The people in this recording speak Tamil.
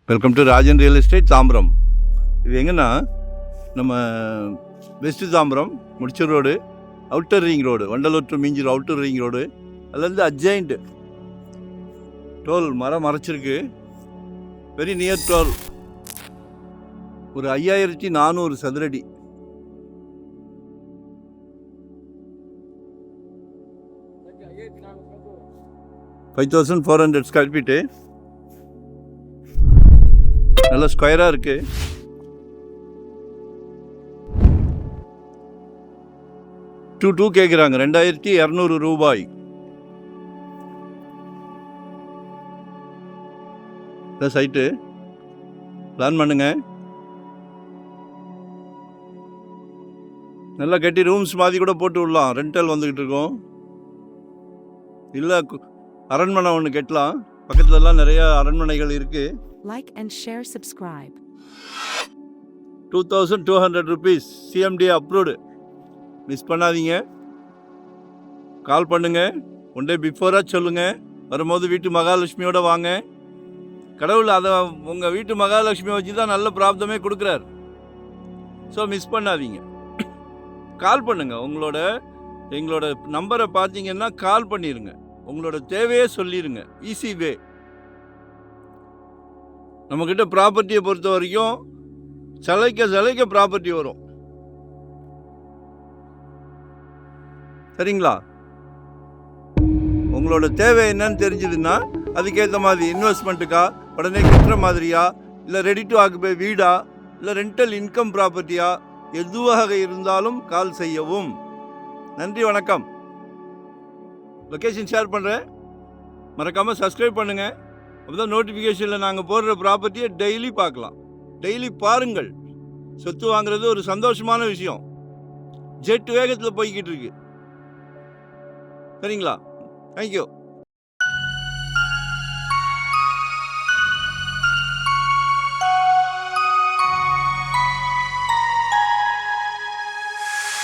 Welcome to Rajan real estate Tambaram. இது எங்கன்னா நம்ம west Tambaram Mudichur road, outer ring road, Vandalur to Minjur outer ring road. அதுலேருந்து அட்ஜாயிண்ட் டோல் மரம் மறைச்சிருக்கு, வெரி நியர் டோல். ஒரு 5400 சதுரடி. $5,400 ஸ்கொயர் ஃபீட்டு. நல்ல ஸ்கொயராக இருக்குது. டூ கேட்குறாங்க, 2200 ரூபாய். சைட்டு பிளான் பண்ணுங்க. நல்லா கட்டி ரூம்ஸ் மாதிரி கூட போட்டு விடலாம். ரெண்டல் வந்துக்கிட்டு இருக்கோம். இல்லை அரண்மனை ஒன்று கட்டலாம். பக்கத்துலலாம் நிறைய அரண்மனைகள் இருக்குது. Like and share, subscribe. 2200 rupees CMD approved. Miss பண்ணாதீங்க. கால் பண்ணுங்க. ஒன் டே பிஃபோராக சொல்லுங்க. வரும்போது வீட்டு மகாலட்சுமியோட வாங்க. கடவுள் அதை உங்கள் வீட்டு மகாலட்சுமியை வச்சு தான் நல்ல பிராப்தமே கொடுக்குறார். ஸோ மிஸ் பண்ணாதீங்க. கால் பண்ணுங்க. எங்களோட நம்பரை பார்த்தீங்கன்னா கால் பண்ணிடுங்க. உங்களோட தேவையே சொல்லிடுங்க. Easy way. நம்மக்கிட்ட ப்ராப்பர்ட்டியை பொறுத்த வரைக்கும் சிலைக்க ப்ராப்பர்ட்டி வரும். சரிங்களா? உங்களோட தேவை என்னன்னு தெரிஞ்சதுன்னா அதுக்கேற்ற மாதிரி இன்வெஸ்ட்மெண்ட்டுக்கா, உடனே கட்டுற மாதிரியா, இல்லை ரெடி டு ஆக்குபை வீடா, இல்லை ரெண்டல் இன்கம் ப்ராப்பர்ட்டியா, எதுவாக இருந்தாலும் கால் செய்யவும். நன்றி, வணக்கம். லொக்கேஷன் ஷேர் பண்ணுறேன். மறக்காமல் சப்ஸ்கிரைப் பண்ணுங்கள். அப்போதான் நோட்டிஃபிகேஷனில் நாங்கள் போடுற ப்ராப்பர்ட்டியை டெய்லி பார்க்கலாம். டெய்லி பாருங்கள். சொத்து வாங்குறது ஒரு சந்தோஷமான விஷயம். ஜெட் வேகத்தில் போய்கிட்டு இருக்கு. சரிங்களா? தேங்க்யூ.